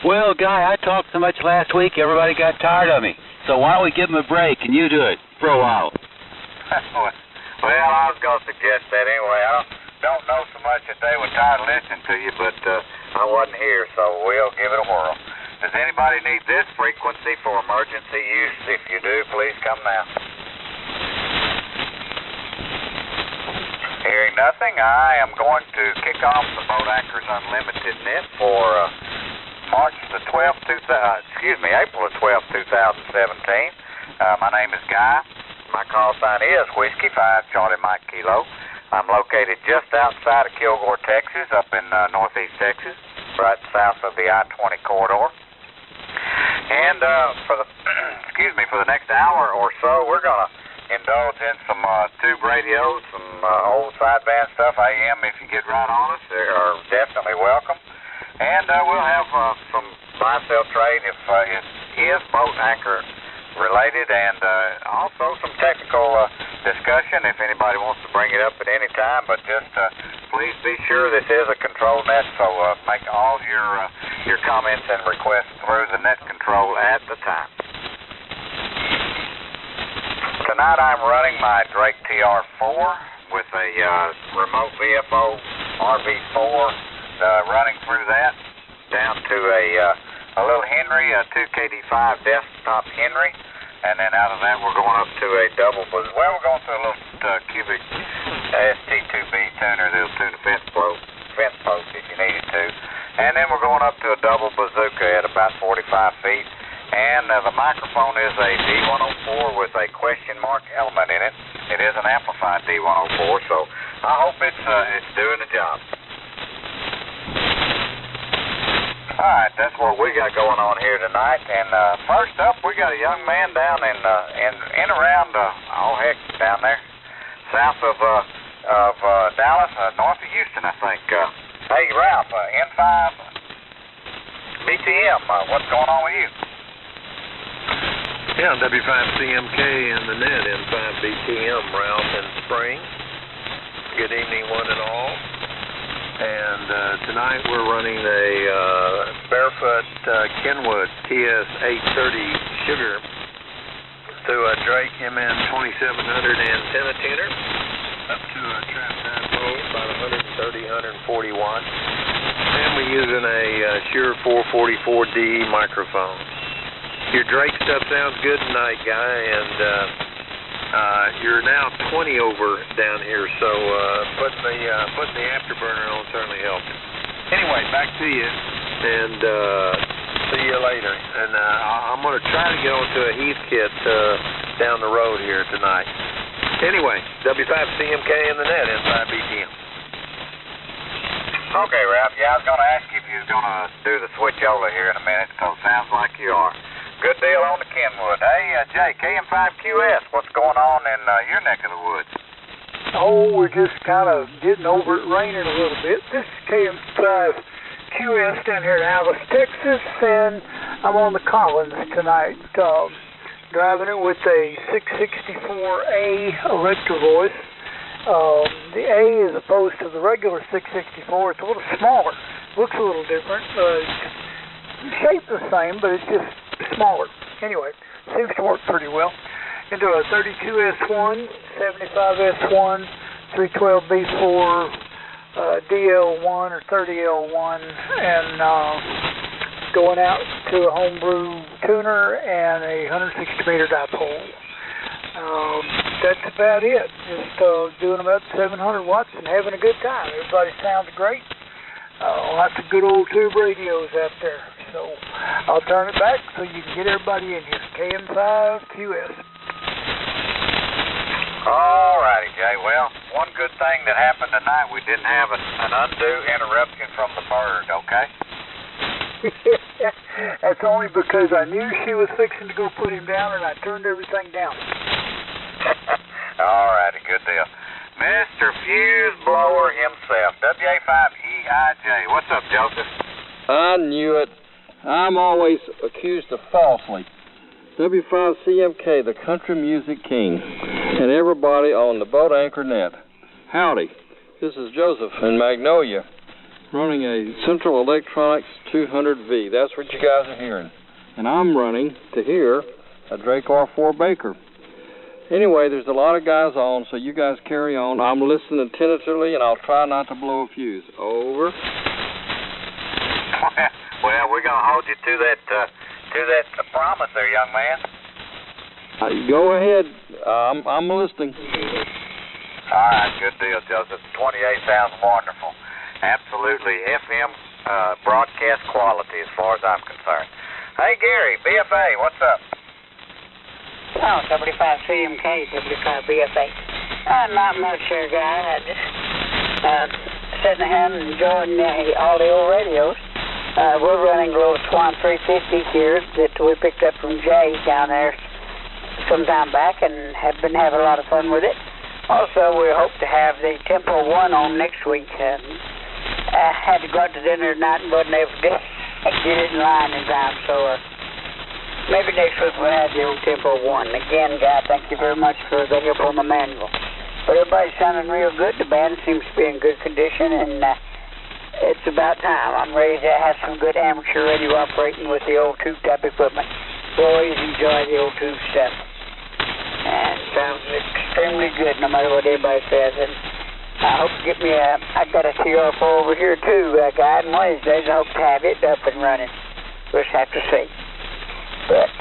Well, Guy, I talked so much last week, everybody got tired of me. So why don't we give them a break and you do it for a while? Well, I was going to suggest that anyway. I don't know so much that they were tired of listening to you, but I wasn't here, so we'll give it a whirl. Does anybody need this frequency for emergency use? If you do, please come now. Hearing nothing, I am going to kick off the Boat Anchors Unlimited net for April the 12th, 2017. My name is Guy. My call sign is Whiskey 5 Charlie Mike Kilo. I'm located just outside of Kilgore, Texas, up in northeast Texas, right south of the I-20 corridor. And for the next hour or so, we're going to indulge in some tube radios, some old sideband stuff. AM, if you get right on us, they are definitely welcome. And we'll have some buy-sell trade if it is boat anchor related, and also some technical discussion if anybody wants to bring it up at any time. But just please be sure this is a control net, so make all your comments and requests through the net control at the time. Tonight I'm running my Drake TR4 with a remote VFO RV4, running through that down to a little Henry, a 2KD5 desktop Henry, and then out of that we're going up to a double, we're going to a little cubic ST2B tuner that'll tune a fence post if you needed to, and then we're going up to a double bazooka at about 45 feet. And the microphone is a D104 with a question mark element in it. It is an amplified D104, so I hope it's doing the job. All right, that's what we got going on here tonight. And first up, we got a young man down in around down there, south of Dallas, north of Houston, I think. Hey, Ralph, N5 BTM, what's going on with you? Yeah, W5CMK and the net, N5BTM, Ralph and Spring. Good evening, one and all. And tonight we're running a Barefoot Kenwood TS830 Sugar through a Drake MN2700 antenna tuner up to a trap dipole, about 130, 140 watts. And we're using a Shure 444D microphone. Your Drake stuff sounds good tonight, Guy, and you're now 20 over down here, so putting the afterburner on certainly helped. Anyway, back to you, and see you later. And I'm going to try to get onto a Heathkit down the road here tonight. Anyway, W5CMK in the net, N5BTM. Okay, Ralph. Yeah, I was going to ask you if you was going to do the switch over here in a minute, so it sounds like you are. Good deal on the Kenwood. Hey, Jay, KM5QS, what's going on in your neck of the woods? Oh, we're just kind of getting over it raining a little bit. This is KM5QS down here in Alice, Texas, and I'm on the Collins tonight, driving it with a 664A Electro Voice. The A, as opposed to the regular 664, it's a little smaller. Looks a little different. Shape the same, but it's just smaller. Anyway, seems to work pretty well. Into a 32S1, 75S1, 312B4, DL1 or 30L1, and going out to a homebrew tuner and a 160-meter dipole. That's about it. Just doing about 700 watts and having a good time. Everybody sounds great. Lots of good old tube radios out there. So I'll turn it back so you can get everybody in here. KM5QS. All righty, Jay. Well, one good thing that happened tonight, we didn't have an undue interruption from the bird, okay? That's only because I knew she was fixing to go put him down, and I turned everything down. All righty, good deal. Mr. Fuse Blower himself, WA5EIJ. What's up, Joseph? I knew it. I'm always accused of falsely. W5CMK, the country music king, and everybody on the Boat Anchor Net. Howdy. This is Joseph in Magnolia. running a Central Electronics 200V. That's what you guys are hearing. And I'm running to here a Drake R4 Baker. Anyway, there's a lot of guys on, so you guys carry on. I'm listening attentively, and I'll try not to blow a fuse. Over. Well, we're going to hold you to that promise there, young man. Go ahead. I'm listening. All right, good deal, Joseph. 28 sounds wonderful. Absolutely FM broadcast quality as far as I'm concerned. Hey, Gary, BFA, what's up? Oh, 75 CMK, 75 BFA. Not much here, guy. I just sitting here and enjoying all the old radios. We're running a little Swan 350 here that we picked up from Jay down there some time back and have been having a lot of fun with it. Also, we hope to have the Tempo 1 on next week. I had to go out to dinner tonight and wasn't able to get it in line in time, so maybe next week we'll have the old Tempo 1. Again, Guy, thank you very much for the help on the manual. But everybody's sounding real good. The band seems to be in good condition, and it's about time. I'm ready to have some good amateur radio operating with the old tube type equipment. Always enjoy the old tube stuff. And it sounds extremely good no matter what anybody says. And I hope to get me I got a TR4 over here too, Guy, and one of these days I hope to have it up and running. We'll just have to see. But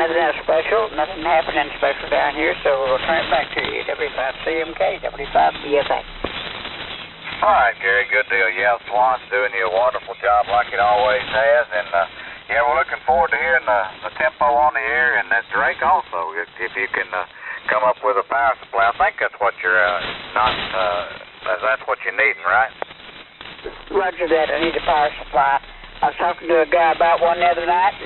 nothing else special, nothing happening special down here, so we'll turn it back to you. W5CMK, W5BFA. All right, Gary, good deal. Yeah, Swan's doing you a wonderful job like it always has, and yeah, we're looking forward to hearing the Tempo on the air and that Drake also, if you can come up with a power supply. I think that's what you're that's what you're needing, right? Roger that. I need a power supply. I was talking to a guy about one the other night.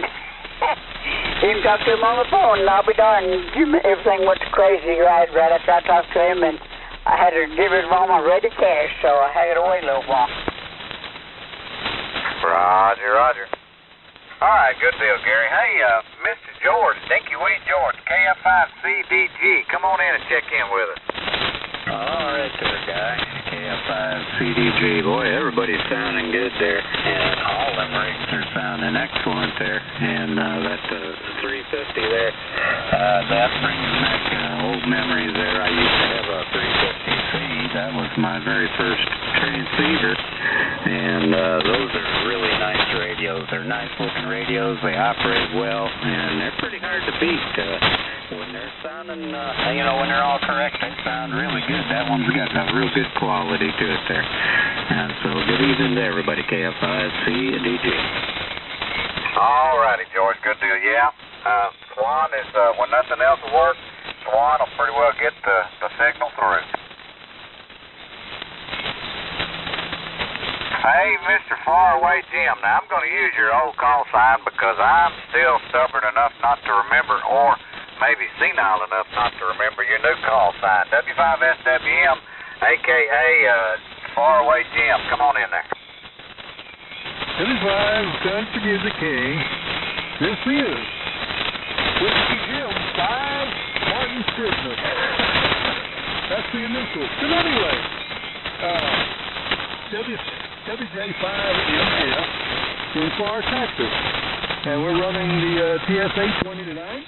Even talked to him on the phone, and I'll be darned, everything went crazy right after I talked to him, and I had to give it all my ready cash, so I had it away a little while. Roger. All right, good deal, Gary. Hey, Mr. George, Dinky Wee George, KF5CDG, come on in and check in with us. All right there, Guy. KF5CDG. Boy, everybody's sounding good there, and all them rigs are sounding excellent there. And that 350 there, that brings back old memories there. I used to have a 350C. That was my very first transceiver, and those are really nice radios. They're nice-looking radios. They operate well, and they're pretty hard to beat. When they're sounding, when they're all correct, they sound really good. That one's got a real good quality to it there. And so good evening to everybody, KF5CDG. All righty, George, good deal. Yeah, Swan is, when nothing else will work, Swan will pretty well get the signal through. Hey, Mr. Faraway Jim, now I'm going to use your old call sign because I'm still stubborn enough not to remember, or maybe senile enough not to remember your new call sign. W5SWM, a.k.a. Faraway Jim. Come on in there. 75 Country Music King. This is Whiskey Jim 5 Martin's Christmas. That's the initials. But anyway, WJ5MF in Florida, Texas. And we're running the TSA-20 tonight.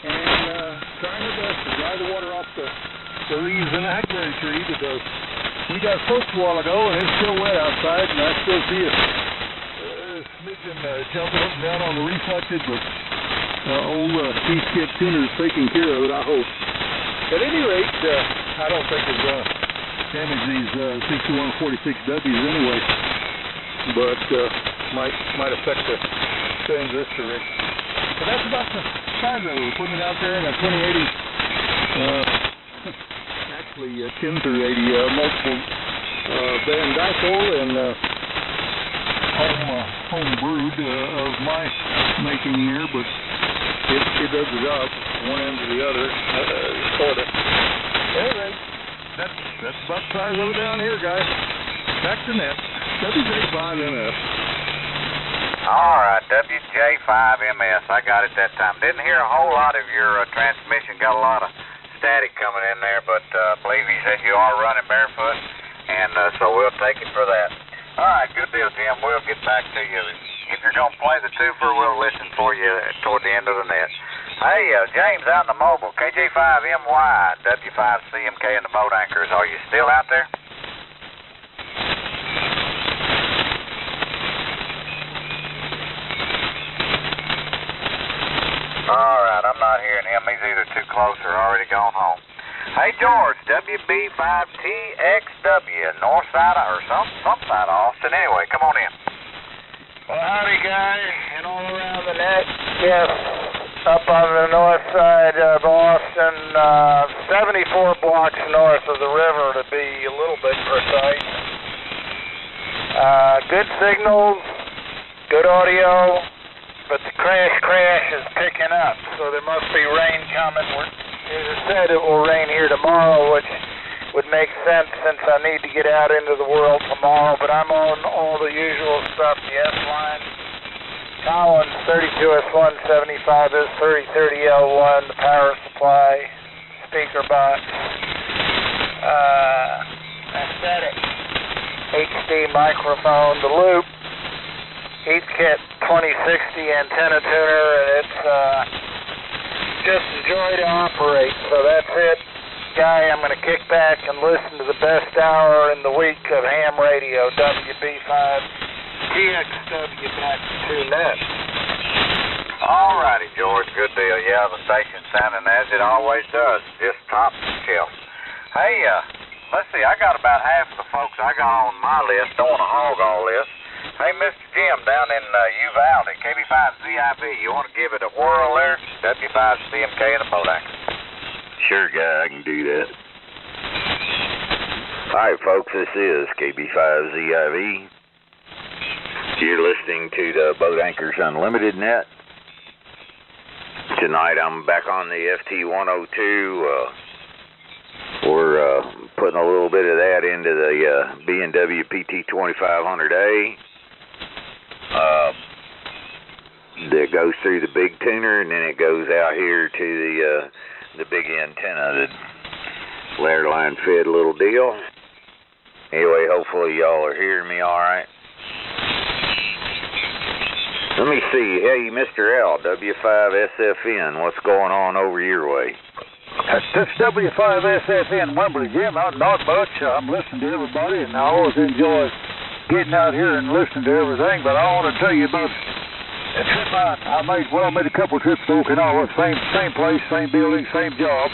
And trying our best to dry the water off the leaves in the hackberry tree because we got soaked a while ago and it's still wet outside, and I still see it smidgen jumping up and down on the reflected, but old Steve Skid Tuner is taking care of it, I hope. At any rate, I don't think it's going to damage these 6146Ws anyway, but might affect the transistor rig. But that's about the size of it. We're putting it out there in a 2080, actually a 10-80 multiple band dipole, and home brewed of my making here, but it does the job one end to the other, sort of. Anyway, that's about the size of it down here, guys. Back to net. WJ5MS. All right, WJ5MS. I got it that time. Didn't hear a whole lot of your transmission. Got a lot of static coming in there, but I believe you said you are running barefoot, and so we'll take it for that. All right, good deal, Jim. We'll get back to you. If you're going to play the twofer, we'll listen for you toward the end of the net. Hey, James out in the mobile, KJ5MY, W5CMK in the boat anchors. Are you still out there? All right, I'm not hearing him. He's either too close or already gone home. Hey, George, WB5TXW, north side or some side of Austin. Anyway, come on in. Well, howdy, guys, and all around the net. Yes, up on the north side of Austin, 74 blocks north of the river, to be a little bit precise. Good signals, good audio, but the crash is picking up, so there must be rain coming. It said it will rain here tomorrow, which would make sense since I need to get out into the world tomorrow, but I'm on all the usual stuff, the S-line, Collins 32S175 is 3030L1, the power supply, speaker box, aesthetic, HD microphone, the loop, Heathkit 2060 antenna tuner, and it's just a joy to operate. So that's it, Guy. I'm going to kick back and listen to the best hour in the week of ham radio, WB5TXW.2net. All righty, George. Good deal. Yeah, the station's sounding as it always does, just top shelf. Hey, let's see. I got about half of the folks I got on my list. Don't want to hog all this. Hey, Mr. Jim, down in Uvalde, KB5ZIV, you want to give it a whirl there? W5CMK in the boat anchor. Sure, Guy, I can do that. Hi, folks, this is KB5ZIV. You're listening to the Boat Anchors Unlimited net. Tonight I'm back on the FT102. We're putting a little bit of that into the B&W PT2500A. That goes through the big tuner, and then it goes out here to the big antenna, the layer line fed little deal. Anyway, hopefully y'all are hearing me all right. Let me see. Hey, Mr. L, W5SFN, what's going on over your way? That's W5SFN Wembley, Jim. Not much. I'm listening to everybody, and I always enjoy getting out here and listening to everything, but I want to tell you about a trip I made. Well, I made a couple trips to Okinawa, same place, same building, same job.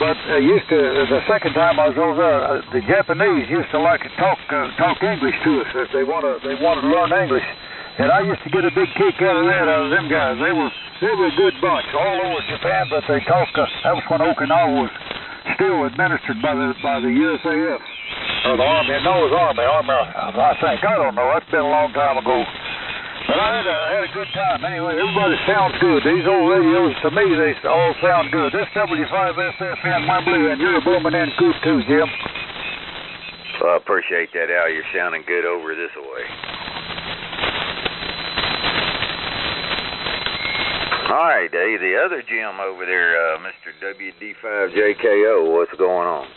But the second time I was over there, the Japanese used to like to talk English to us. If they wanted to learn English, and I used to get a big kick out of that, out of them guys. They were a good bunch all over Japan, but they talked. That was when Okinawa was still administered by the USAF. Or the Army, no, it was Army, I think. I don't know, that's been a long time ago. But I had a good time. Anyway, everybody sounds good. These old radios, to me, they all sound good. This W5SFN Wembley, and you're booming in good too, Jim. Well, I appreciate that, Al. You're sounding good over this way. All right, Dave, the other Jim over there, Mr. WD5JKO, what's going on?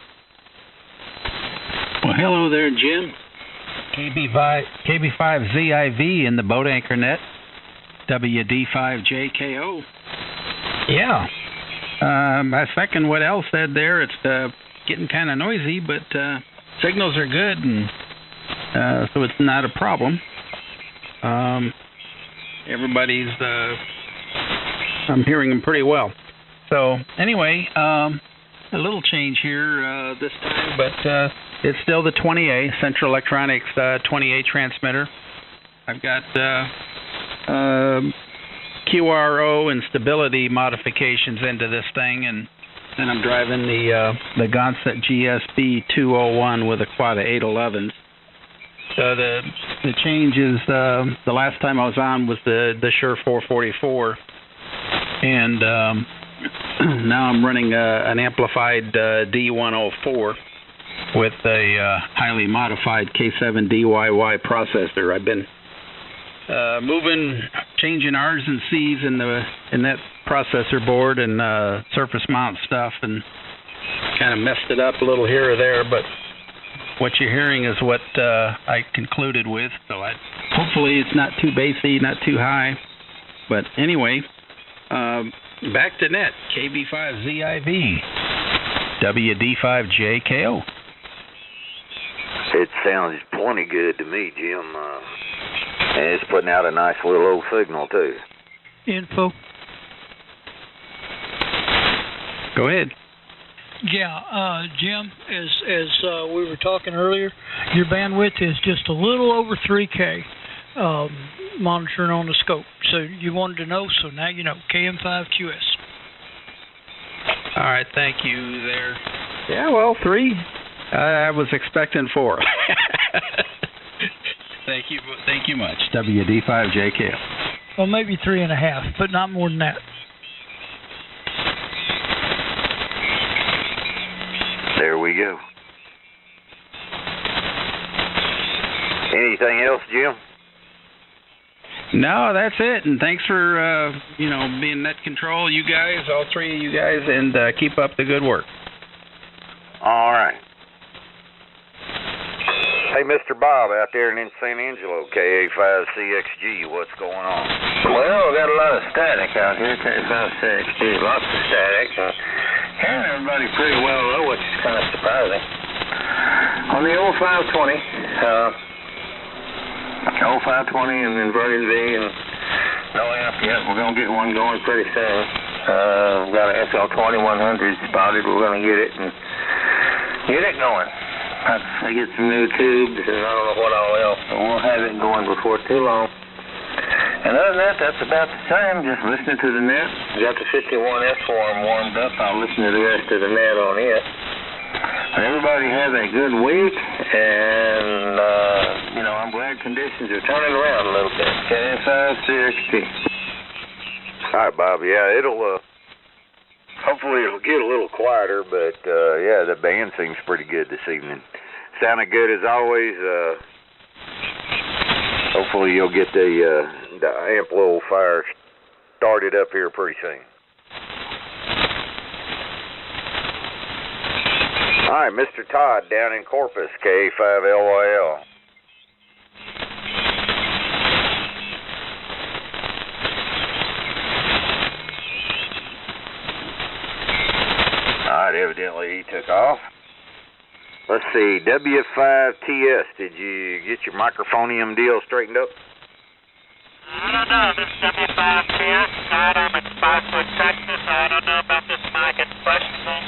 Well, hello there, Jim. KB5ZIV in the boat anchor net. WD5JKO. Yeah. I second what Al said there. It's getting kind of noisy, but signals are good, and so it's not a problem. Everybody's... I'm hearing them pretty well. So, anyway, a little change here this time, but it's still the 20A, Central Electronics 20A transmitter. I've got QRO and stability modifications into this thing, and then I'm driving the Gonset GSB 201 with a quad of 811s. So the change is, the last time I was on was the Shure 444. And now I'm running an amplified D104 with a highly modified K7 DYY processor. I've been changing R's and C's in that processor board and surface mount stuff, and kind of messed it up a little here or there, but what you're hearing is what I concluded with. So hopefully it's not too bassy, not too high. But anyway, back to net, KB5ZIV, WD5JKO. It sounds plenty good to me, Jim. And it's putting out a nice little old signal, too. Info. Go ahead. Yeah, Jim, as we were talking earlier, your bandwidth is just a little over 3K monitoring on the scope. So you wanted to know, so now you know, KM5QS. All right, thank you there. Yeah, well, 3. I was expecting 4. Thank you much, WD5JKO. Well, maybe 3.5, but not more than that. There we go. Anything else, Jim? No, that's it. And thanks for being net control, you guys, all 3 of you guys, and keep up the good work. All right. Hey, Mr. Bob out there in San Angelo, KA5CXG, what's going on? Well, we got a lot of static out here, KA5CXG, lots of static. Hearing everybody pretty well low, which is kind of surprising. On the old 520, and inverted V, and no amp yet. We're going to get one going pretty soon. We've got an SL2100 spotted. We're going to get it and get it going. I get some new tubes and I don't know what all else, but we'll have it going before too long. And other than that, that's about the same. Just listening to the net. Got the 51S form warmed up. I'll listen to the rest of the net on it. And everybody have a good week. And, I'm glad conditions are turning around a little bit. KA5CXG. All right, Bob. Yeah, hopefully it'll get a little quieter, but, the band seems pretty good this evening. Sounded good as always. Hopefully you'll get the amp fire started up here pretty soon. All right, Mr. Todd down in Corpus, KA5LYL. All right, evidently he took off. Let's see, W5TS, did you get your microphonium deal straightened up? I don't know, this W5TS, I'm in Spotswood, Texas. I don't know about this mic, it's questionable.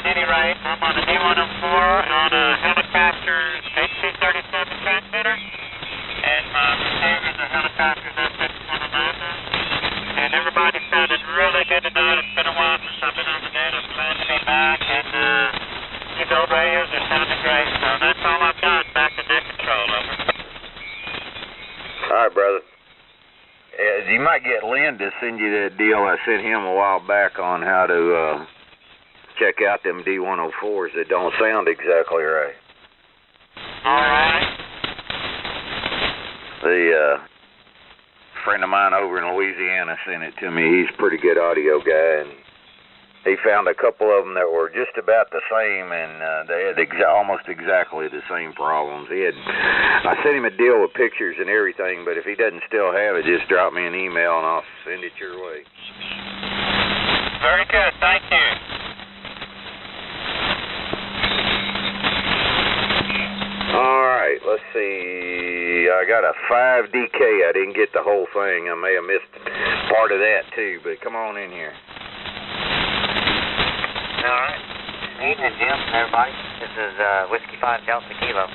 At any rate, I'm on a D104 on a helicopter HC37 transmitter, and my receiver is a helicopter S6111, and everybody sounded really good tonight. It's been a while since I've been on the net. I'm glad to be back, and these old radios are sounding great, so that's all I've got. Back to net control, over. All right, brother. You might get Lynn to send you that deal I sent him a while back on how to check out them D104s that don't sound exactly right. All right. The friend of mine over in Louisiana sent it to me. He's a pretty good audio guy, and he found a couple of them that were just about the same, and they had almost exactly the same problems. I sent him a deal with pictures and everything, but if he doesn't still have it, just drop me an email and I'll send it your way. Very good, thank you. All right, let's see. I got a 5DK. I didn't get the whole thing. I may have missed part of that too, but come on in here. All right. Evening, Jim, everybody. This is Whiskey 5 Delta Kilo.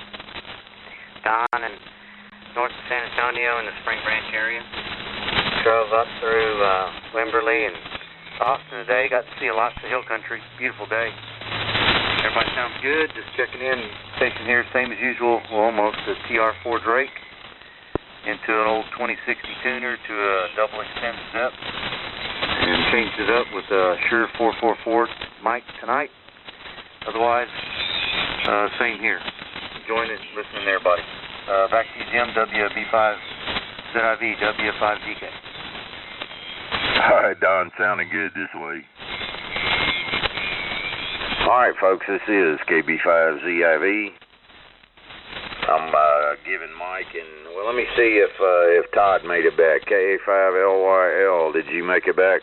Don in north of San Antonio in the Spring Branch area. Drove up through Wimberley and Austin today. Got to see lots of hill country. Beautiful day. Everybody sounds good. Just checking in. Station here, same as usual. Well, almost a TR4 Drake into an old 2060 tuner to a double extended ZEP. And changed it up with a Shure 444 mic tonight. Otherwise, same here. Enjoying it, listening to everybody. Back to you, Jim, WB5ZIV, W5DK. All right, Don, sounding good this week. All right, folks, this is KB5ZIV, I'm giving Mike and, well, let me see if Todd made it back. KA5LYL, did you make it back?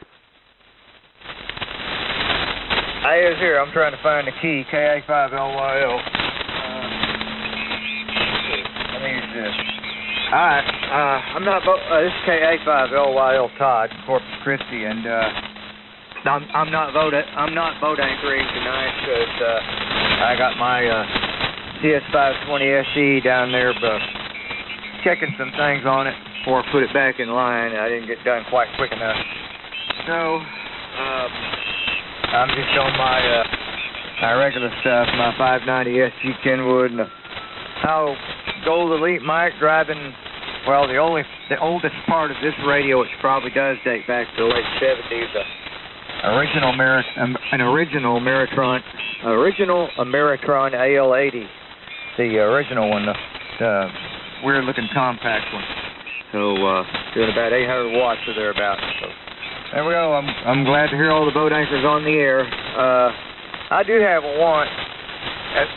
I is here. I'm trying to find the key. KA5LYL. Let me use this. All right. I'm not. This is KA5LYL Todd, Corpus Christi, and I'm not boat anchoring tonight because I got my TS520 SE down there, but checking some things on it before I put it back in line. I didn't get done quite quick enough. So I'm just on my regular stuff, my 590 SG Kenwood, and Gold Elite Mike driving. Well, the oldest part of this radio, which probably does date back to the late 70s, original Ameritron AL80, the original one, the weird-looking compact one. So doing about 800 watts or thereabouts. So there we go. I'm glad to hear all the boat anchors on the air. I do have a want.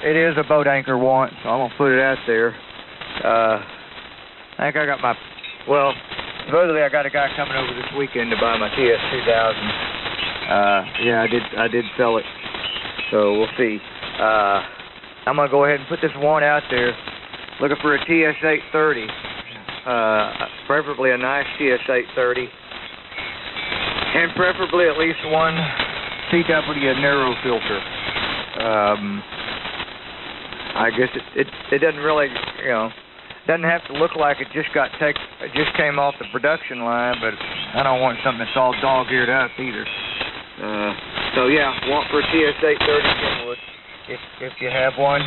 It is a boat anchor want, so I'm gonna put it out there. I think I got my. Well, supposedly I got a guy coming over this weekend to buy my TS2000. Yeah, I did sell it. So we'll see. I'm gonna go ahead and put this one out there. Looking for a TS830, preferably a nice TS830, and preferably at least one CW narrow filter. I guess it doesn't really, doesn't have to look like it just came off the production line, but I don't want something that's all dog-eared up either. So yeah, want for a TS830 Kenwood, if you have one.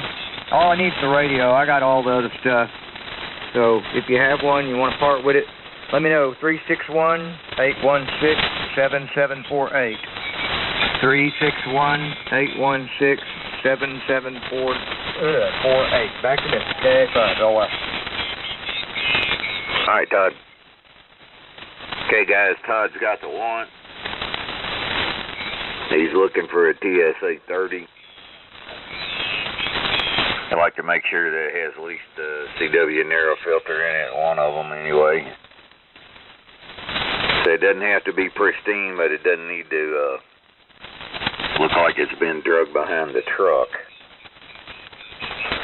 All I need is the radio. I got all the other stuff. So if you have one, you want to part with it, let me know. 361-816-7748. 361-816-7748. Back to this. KA5. All right. All right, Todd. Okay, guys, Todd's got the want. He's looking for a TS830. I'd like to make sure that it has at least a CW narrow filter in it, one of them anyway. So it doesn't have to be pristine, but it doesn't need to look like it's been drugged behind the truck.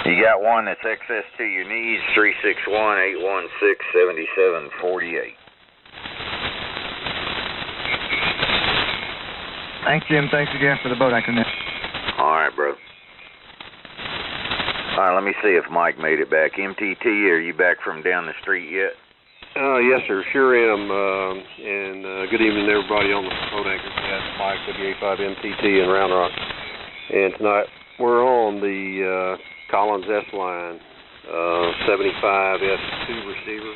You got one that's excess to your needs, 361-816-7748. Thanks, Jim. Thanks again for the boat anchor net. All right, bro. All right, let me see if Mike made it back. MTT, are you back from down the street yet? Yes, sir. Sure am. And good evening to everybody on the boat anchor. That's Mike, WA5MTT in Round Rock. And tonight we're on the Collins S-Line, 75S2 receiver,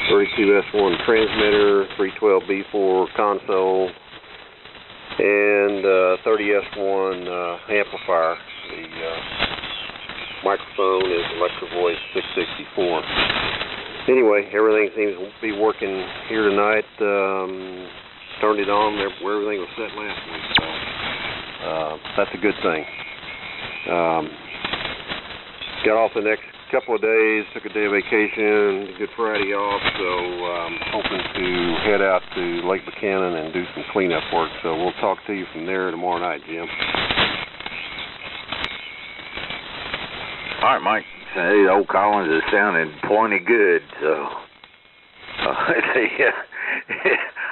32S1 transmitter, 312B4 console, and 30S1 amplifier. The microphone is Electro-Voice 664. Anyway, everything seems to be working here tonight. Turned it on where everything was set last week, so that's a good thing. Got off the next couple of days, took a day of vacation, Good Friday off, so I'm hoping to head out to Lake Buchanan and do some cleanup work. So we'll talk to you from there tomorrow night, Jim. All right, Mike. Hey, old Collins is sounding plenty good, so yeah.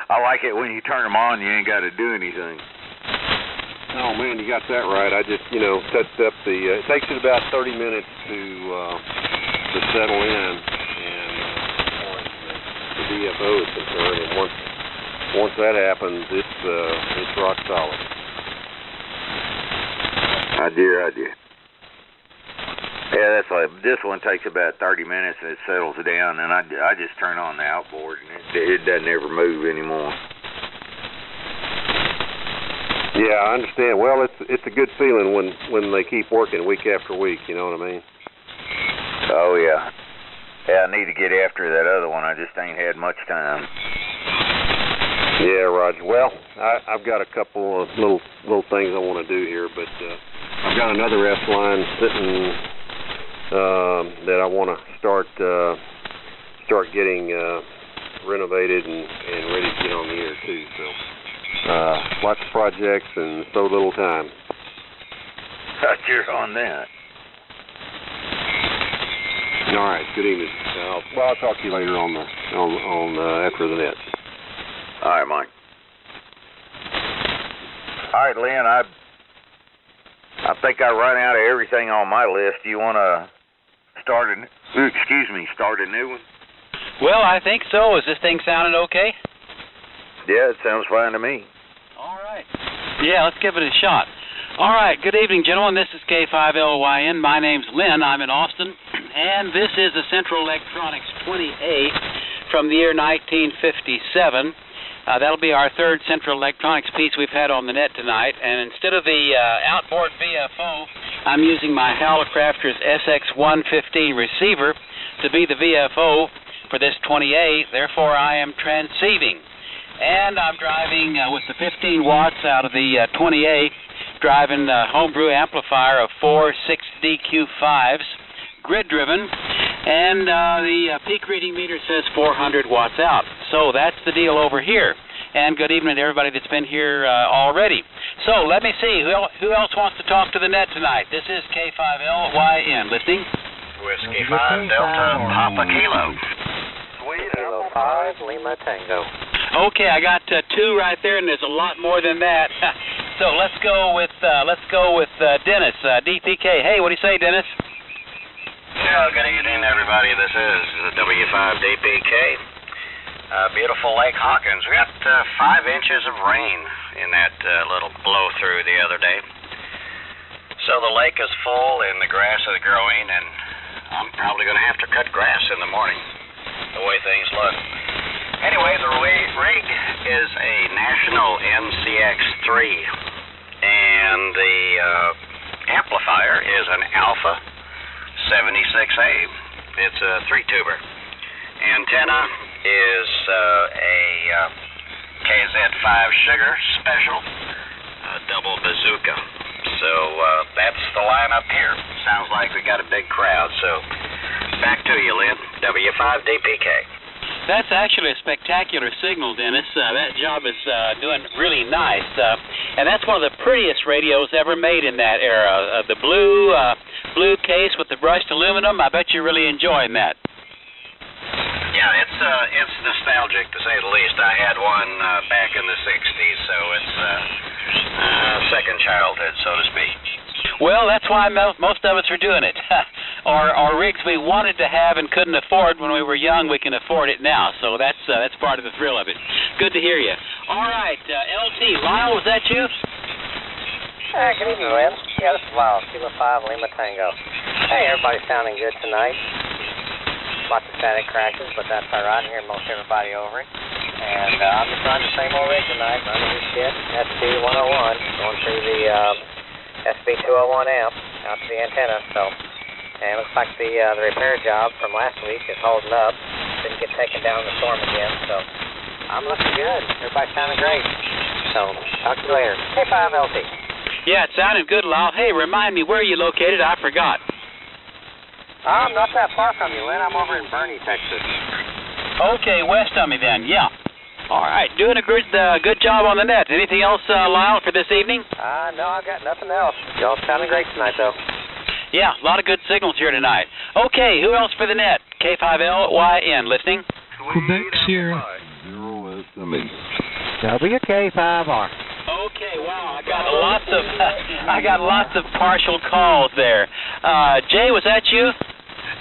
I like it when you turn them on, you ain't got to do anything. Oh man, you got that right. I just, touched up it takes it about 30 minutes to settle in, and the DFO is concerned, and once that happens, it's rock solid. I do. Yeah, that's like, this one takes about 30 minutes and it settles down, and I just turn on the outboard and it doesn't ever move anymore. Yeah, I understand. Well, it's a good feeling when they keep working week after week, you know what I mean? Oh, yeah. Yeah, I need to get after that other one. I just ain't had much time. Yeah, Roger. Well, I've got a couple of little things I want to do here, but I've got another S-line that I want to start getting renovated and ready to get on the air too. So lots of projects and so little time. You're on that. All right. Good evening. I'll talk to you later on after the net. All right, Mike. All right, Lynn. I think I run out of everything on my list. Do you want to start a new one? Well, I think so. Is this thing sounding okay? Yeah, it sounds fine to me. All right. Yeah, let's give it a shot. All right. Good evening, gentlemen. This is K5LYN. My name's Lynn. I'm in Austin. And this is a Central Electronics 20A from the year 1957. That'll be our third Central Electronics piece we've had on the net tonight. And instead of the outboard VFO, I'm using my Hallicrafters SX115 receiver to be the VFO for this 20A. Therefore, I am transceiving. And I'm driving with the 15 watts out of the 20A, driving a homebrew amplifier of 4 6DQ5s, grid-driven, and the peak reading meter says 400 watts out. So that's the deal over here. And good evening to everybody that's been here already. So let me see, who else wants to talk to the net tonight? This is K5LYN. Listening? Whiskey 5 Delta Papa Kilo. Sweet Kilo 5 Lima Tango. Okay, I got two right there, and there's a lot more than that. So let's go with Dennis, DPK. Hey, what do you say, Dennis? Yeah, good evening, everybody. This is the W5DPK. Beautiful Lake Hawkins. We got 5 inches of rain in that little blow-through the other day. So the lake is full and the grass is growing, and I'm probably going to have to cut grass in the morning, the way things look. Anyway, the rig is a National NCX3, and the amplifier is an Alpha 76A. It's a 3-tuber. Antenna is a KZ5 Sugar Special, double bazooka. So that's the lineup here. Sounds like we got a big crowd. So back to you, Lynn. W5DPK. That's actually a spectacular signal, Dennis. That job is doing really nice. And that's one of the prettiest radios ever made in that era. The blue case with the brushed aluminum. I bet you're really enjoying that. Yeah, it's nostalgic, to say the least. I had one back in the 60s, so it's second childhood, so to speak. Well, that's why most of us are doing it. Or rigs we wanted to have and couldn't afford when we were young, we can afford it now. So that's part of the thrill of it. Good to hear you. All right, LT, Lyle, was that you? Good evening, Lynn. Yeah, this is Lyle, Kilo 5 Lima Tango. Hey, everybody's sounding good tonight. Lots of static crashes, but that's all right. I'm hearing most everybody over it. And I'm just running the same old rig tonight, running this shit, SB101, going through the SB201 amp out to the antenna. So, and it looks like the repair job from last week is holding up. Didn't get taken down in the storm again, so I'm looking good. Everybody's sounding great. So, talk to you later. K5LT. Yeah, it sounded good, Lyle. Hey, remind me, where are you located? I forgot. I'm not that far from you, Lynn. I'm over in Bernie, Texas. Okay, west of me then, yeah. All right, doing a good job on the net. Anything else, Lyle, for this evening? No, I got nothing else. Y'all sounding great tonight, though. Yeah, a lot of good signals here tonight. Okay, who else for the net? K5LYN, listening? Quebec Sierra. WK5R. Okay, wow, I got lots of partial calls there. Jay, was that you?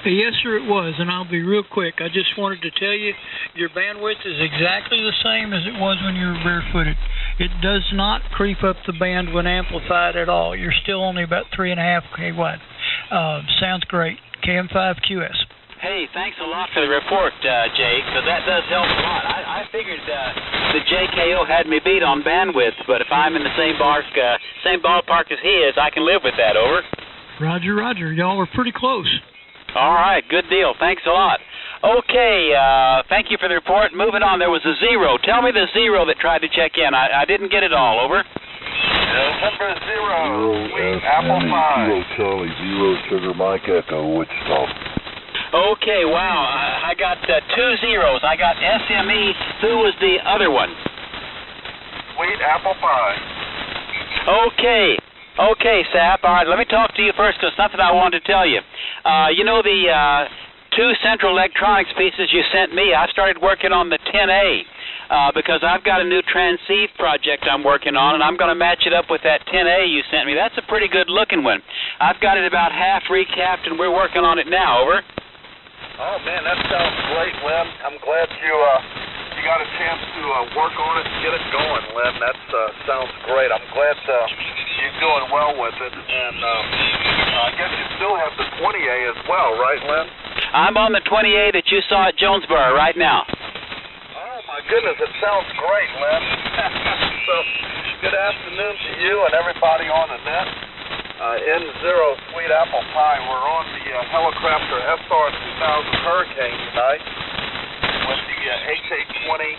Yes, sir, it was, and I'll be real quick. I just wanted to tell you your bandwidth is exactly the same as it was when you were barefooted. It does not creep up the band when amplified at all. You're still only about 3.5 kW. Sounds great. KM5QS. Hey, thanks a lot for the report, Jay, because that does help a lot. I figured the JKO had me beat on bandwidth, but if I'm in the same ballpark as he is, I can live with that, over. Roger, roger. Y'all were pretty close. All right, good deal. Thanks a lot. Okay, thank you for the report. Moving on, there was a zero. Tell me the zero that tried to check in. I didn't get it all, over. November 0, Sweet Apple Pie. Kilo Charlie 0 Sugar Mike Echo, Wichita. Okay, wow. I got 2 zeros. I got SME. Who was the other one? Sweet Apple Pie. Okay, Sap. All right, let me talk to you first because something I wanted to tell you. You know the 2 Central Electronics pieces you sent me? I started working on the 10A because I've got a new transceive project I'm working on, and I'm going to match it up with that 10A you sent me. That's a pretty good-looking one. I've got it about half recapped, and we're working on it now. Over. Oh, man, that sounds great, Lynn. I'm glad you got a chance to work on it and get it going, Lynn. That sounds great. I'm glad you're doing well with it. And I guess you still have the 20A as well, right, Lynn? I'm on the 20A that you saw at Jonesboro right now. Oh, my goodness, it sounds great, Lynn. So, good afternoon to you and everybody on the net. N0 Sweet Apple Pie. We're on the Helicopter SR-2000 Hurricane tonight with the HA-20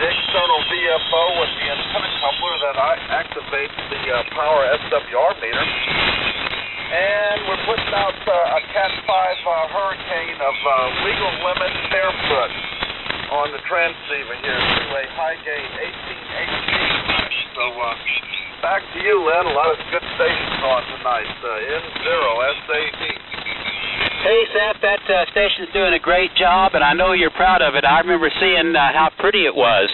external VFO with the antenna coupler that activates the power SWR meter. And we're putting out a Cat 5 Hurricane of legal limit barefoot on the transceiver here through a high gain 18HD. So, back to you, Lynn. A lot of good stations on tonight. N0 SAD. Hey, Sap, that station's doing a great job, and I know you're proud of it. I remember seeing how pretty it was.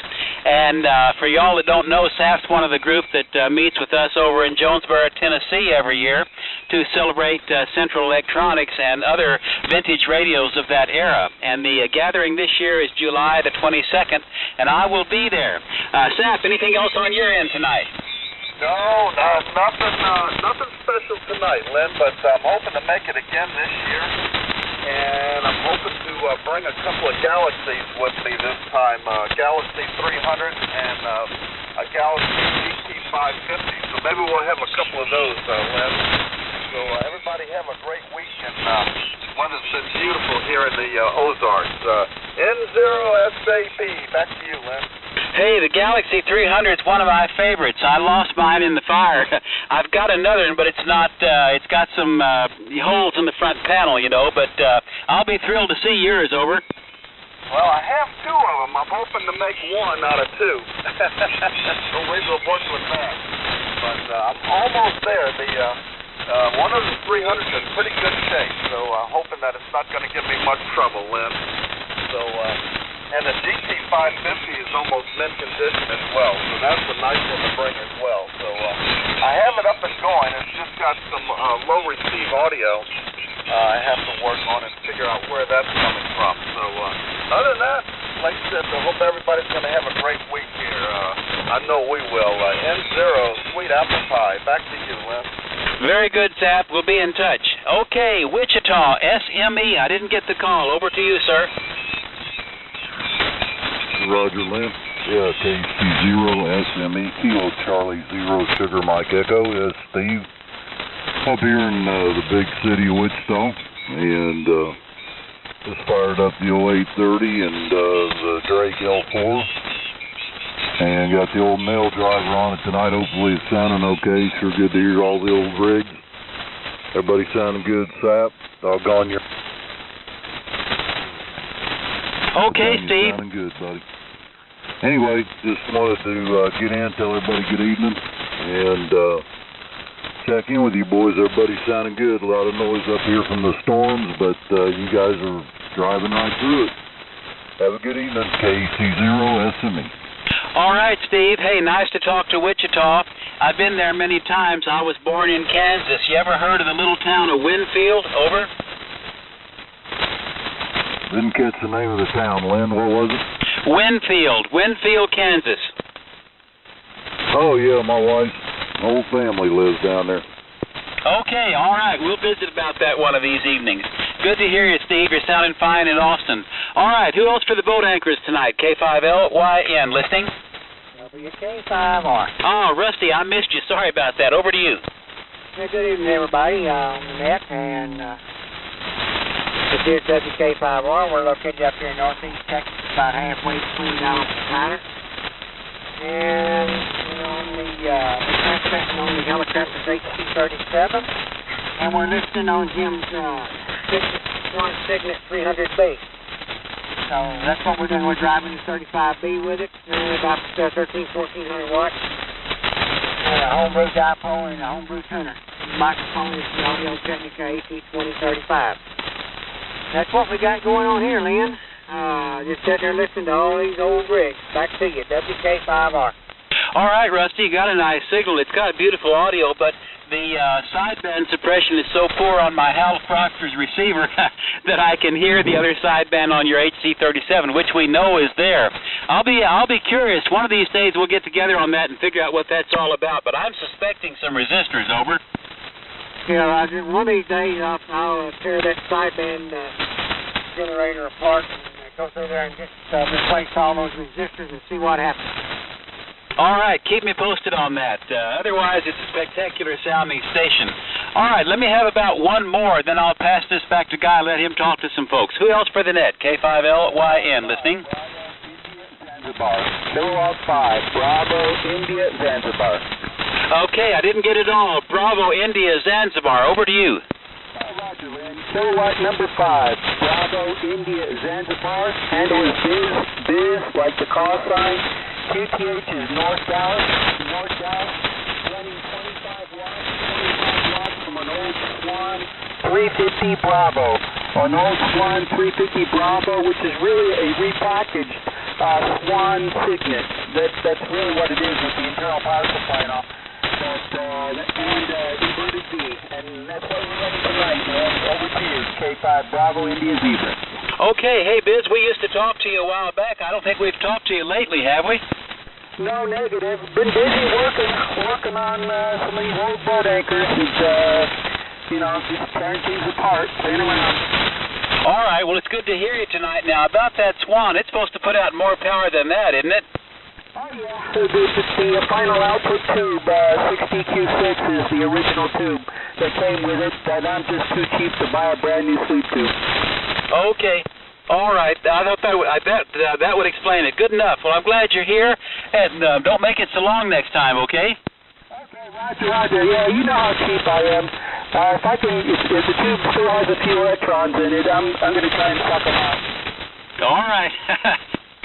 And for y'all that don't know, Sap's one of the group that meets with us over in Jonesboro, Tennessee every year to celebrate Central Electronics and other vintage radios of that era. And the gathering this year is July the 22nd, and I will be there. Sap, anything else on your end tonight? No, nothing special tonight, Lynn, but I'm hoping to make it again this year. And I'm hoping to bring a couple of Galaxies with me this time, Galaxy 300 and a Galaxy GT550. So maybe we'll have a couple of those, Lynn. So everybody have a great week, and weather's been beautiful here in the Ozarks. N0SAP, back to you, Lynn. Hey, the Galaxy 300 is one of my favorites. I lost mine in the fire. I've got another one, but it's not, it's got some holes in the front panel, you know, but I'll be thrilled to see yours, over. Well, I have 2 of them. I'm hoping to make 1 out of 2. So maybe we'll work with that. But I'm almost there. One of the 300s is in pretty good shape, so I'm hoping that it's not going to give me much trouble, Lynn. So, and the GT550 is almost mint condition as well, so that's a nice one to bring as well. So I have it up and going. It's just got some low receive audio I have to work on and figure out where that's coming from. So other than that, like I said, I hope everybody's going to have a great week here. I know we will. N0 Sweet Apple Pie. Back to you, Lynn. Very good, Sap. We'll be in touch. Okay, Wichita, SME. I didn't get the call. Over to you, sir. Roger, Lynn. Yeah, KC0 SME Kilo Charlie 0 Sugar Mike Echo. Yes, Steve. Up here in the big city of Wichita, and just fired up the 0830 and the Drake L4, and got the old mail driver on it tonight. Hopefully it's sounding okay. Sure good to hear all the old rigs. Everybody sounding good, Sap. Doggone you. Okay, Steve. Sounding good, buddy. Anyway, just wanted to get in, tell everybody good evening, and check in with you boys. Everybody's sounding good. A lot of noise up here from the storms, but you guys are driving right through it. Have a good evening, KC0 SME. All right, Steve. Hey, nice to talk to Wichita. I've been there many times. I was born in Kansas. You ever heard of the little town of Winfield? Over. Didn't catch the name of the town, Lynn. What was it? Winfield, Kansas. Oh, yeah, my wife's whole family lives down there. Okay, all right. We'll visit about that one of these evenings. Good to hear you, Steve. You're sounding fine in Austin. All right, who else for the boat anchors tonight? K5LYN, listening? WK5R. Oh, Rusty, I missed you. Sorry about that. Over to you. Good evening, everybody on the net, and this is WK5R. We're located up here in northeast Texas, about halfway between Dallas and Tyler. And on the transmission on the helicopter's HC-37. And we're listening on Jim's Swan Signet 300B. So that's what we're doing. We're driving the 35B with it. About 1,1400 watts. And a homebrew dipole and a homebrew tuner. The microphone is the Audio-Technica AC-2035. That's what we got going on here, Lynn. Just sitting there listening to all these old rigs. Back to you, WK5R. All right, Rusty, you got a nice signal. It's got beautiful audio, but the sideband suppression is so poor on my Hal Proctor's receiver that I can hear the other sideband on your HC-37, which we know is there. I'll be curious. One of these days we'll get together on that and figure out what that's all about, but I'm suspecting some resistors, over. Yeah, Roger. One of these days I'll tear that sideband generator apart and go through there and just replace all those resistors and see what happens. All right, keep me posted on that. Otherwise, it's a spectacular sounding station. All right, let me have about one more, then I'll pass this back to Guy, let him talk to some folks. Who else for the net? K5LYN, listening? Zanzibar. 215, Bravo, India, Zanzibar. Okay, I didn't get it all. Bravo, India, Zanzibar. Over to you. Roger, Lynn. Kilowatt number 5, Bravo, India, Zanzibar. Handle is biz, like the call sign. QTH is North Dallas, running 25 watts from an old Swan 350 Bravo. An old Swan 350 Bravo, which is really a repackaged Swan Signet. That's really what it is with the internal power supply and all. And inverted V. And that's what we're running tonight, man. Over to you, K5 Bravo, India Zebra. Okay, hey, Biz, we used to talk to you a while back. I don't think we've talked to you lately, have we? No, negative. Been busy working on some of these old boat anchors and, just tearing things apart, playing around. All right, well, it's good to hear you tonight. Now, about that Swan, it's supposed to put out more power than that, isn't it? Oh, yeah. The final output tube, 60Q6, is the original tube that came with it, that I'm just too cheap to buy a brand new sleep tube. Okay. All right. I thought that would explain it. Good enough. Well, I'm glad you're here, and don't make it so long next time, okay? Okay, Roger. Yeah, you know how cheap I am. If the tube still has a few electrons in it, I'm going to try and suck them out. All right.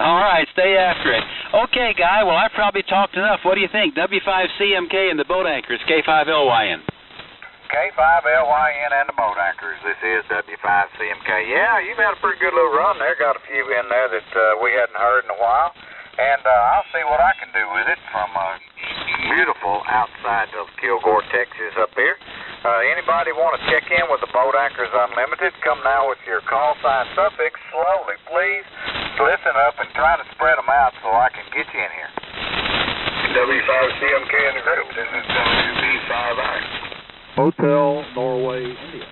All right, stay after it. Okay, Guy, well, I've probably talked enough. What do you think? W5CMK and the boat anchors, K5LYN. K5LYN and the boat anchors. This is W5CMK. Yeah, you've had a pretty good little run there. Got a few in there that we hadn't heard in a while. And I'll see what I can do with it from beautiful outside of Kilgore, Texas up here. Anybody want to check in with the Boat Anchors Unlimited, come now with your call sign suffix slowly, please. Listen up and try to spread them out so I can get you in here. W5CMK in the group. This is WV5I. Hotel, Norway, India.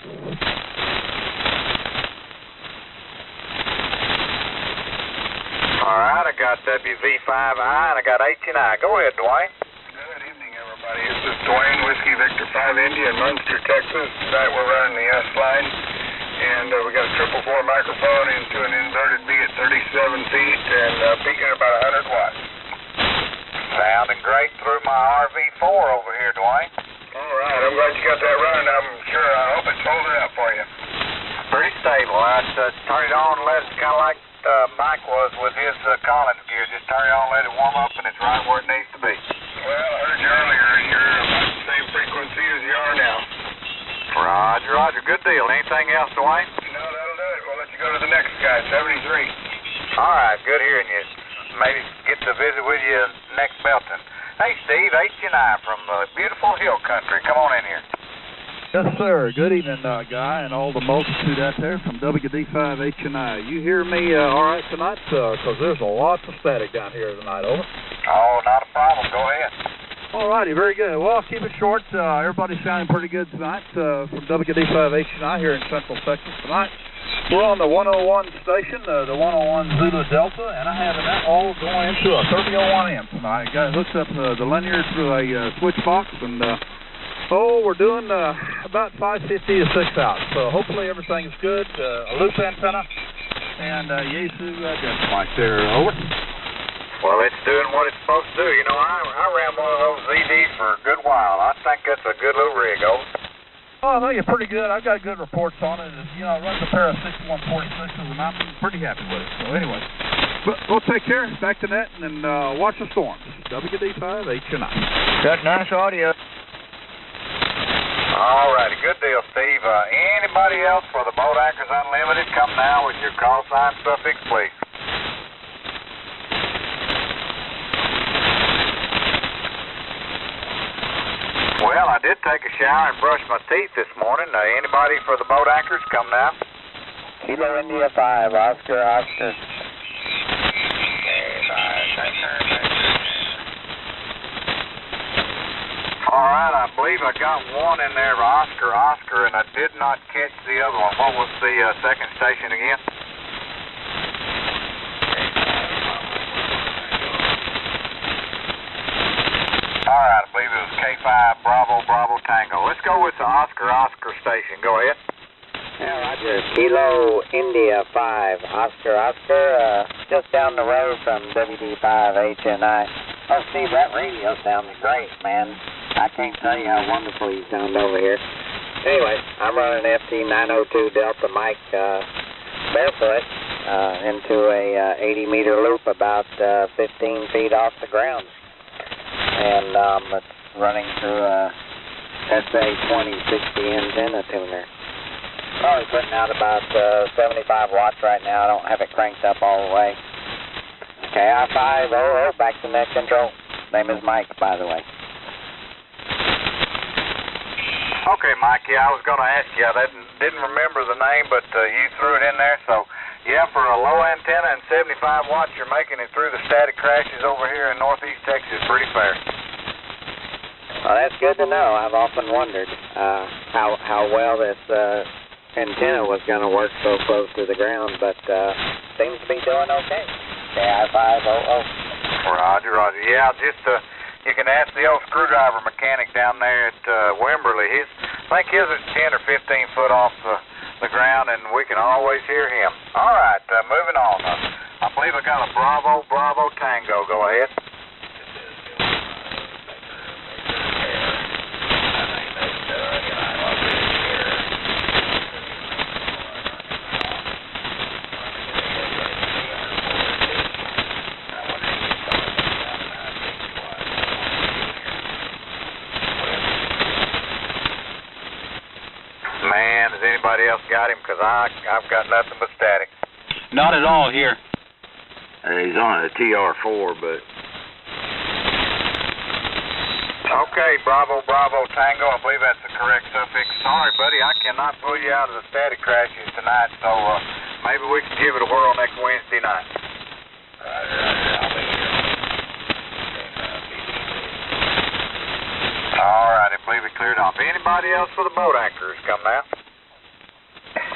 All right, I got WV5I and I got H&I. Go ahead, Dwayne. Good evening, everybody. This is Dwayne, Whiskey Victor 5 India in Munster, Texas. Tonight we're running the S-line, and we got a 444 microphone into an inverted B at 37 feet and peaking at about 100 watts. Sounding great through my RV4 over here, Dwayne. All right, I'm glad you got that running. I hope it's holding up for you. Pretty stable. I turn it on and let it kind of like Mike was with his Collins gear. Just turn it on, let it warm up, and it's right where it needs to be. Well, I heard you earlier, and you're about the same frequency as you are now. Roger. Good deal. Anything else, Dwayne? No, that'll do it. We'll let you go to the next guy, 73. All right, good hearing you. Maybe get to visit with you next Belton. Hey, Steve, H&I from beautiful hill country. Come on in here. Yes, sir. Good evening, Guy, and all the multitude out there from WD5 H&I. You hear me all right tonight? Because there's a lot of static down here tonight, over. Oh, not a problem. Go ahead. All righty, very good. Well, I'll keep it short. Everybody's sounding pretty good tonight from WD5 H&I here in Central Texas tonight. We're on the 101 station, the 101 Zulu Delta, and I have that all going into a 3001M tonight. Got it hooked up the linear through a switch box, and we're doing about 550 to 6 out. So hopefully everything's good. A loop antenna and Yaesu jet mic there. Over. Well, it's doing what it's supposed to do. You know, I ran one of those ZDs for a good while. I think that's a good little rig, over. Oh, I think it's pretty good. I've got good reports on it. You know, it runs a pair of 6146s, and I'm pretty happy with it. So anyway, but we'll take care. Back to net, and then watch the storms. WD5 HNI. Got nice audio. All righty, good deal, Steve. Anybody else for the Boat Anchors Unlimited, come now with your call sign suffix, please. Well, I did take a shower and brush my teeth this morning. Anybody for the Boat Anchors, come now. Kilo India 5, Oscar, Oscar. All right, I believe I got one in there for Oscar, Oscar, and I did not catch the other one. What was the second station again? All right, I believe it was K5 Bravo Bravo Tango. Let's go with the Oscar, Oscar station. Go ahead. Yeah, Roger. Kilo India 5, Oscar, Oscar, just down the road from WD5 HNI. Oh, Steve, that radio sounds great, man. I can't tell you how wonderful you sound over here. Anyway, I'm running FT902 Delta Mike barefoot into a 80-meter loop about 15 feet off the ground. And it's running through a SA2060 antenna tuner. Probably putting out about 75 watts right now. I don't have it cranked up all the way. KI500, back to net control. Name is Mike, by the way. Okay, Mikey, I was going to ask you. I didn't remember the name, but you threw it in there. So, yeah, for a low antenna and 75 watts, you're making it through the static crashes over here in northeast Texas. Pretty fair. Well, that's good to know. I've often wondered how well this antenna was going to work so close to the ground, but seems to be doing okay. KI500. Roger, Roger. Yeah, just you can ask the old screwdriver mechanic down there at Wimberley. I think his is 10 or 15 foot off the ground, and we can always hear him. All right, moving on. I believe I got a Bravo Bravo Tango. Go ahead. Anybody else got him? Because I've got nothing but static. Not at all here. He's on a TR4, but... Okay, Bravo Bravo Tango. I believe that's the correct suffix. Sorry, buddy, I cannot pull you out of the static crashes tonight, so maybe we can give it a whirl next Wednesday night. All right, I believe it cleared off. Anybody else for the Boat Anchors? Come now.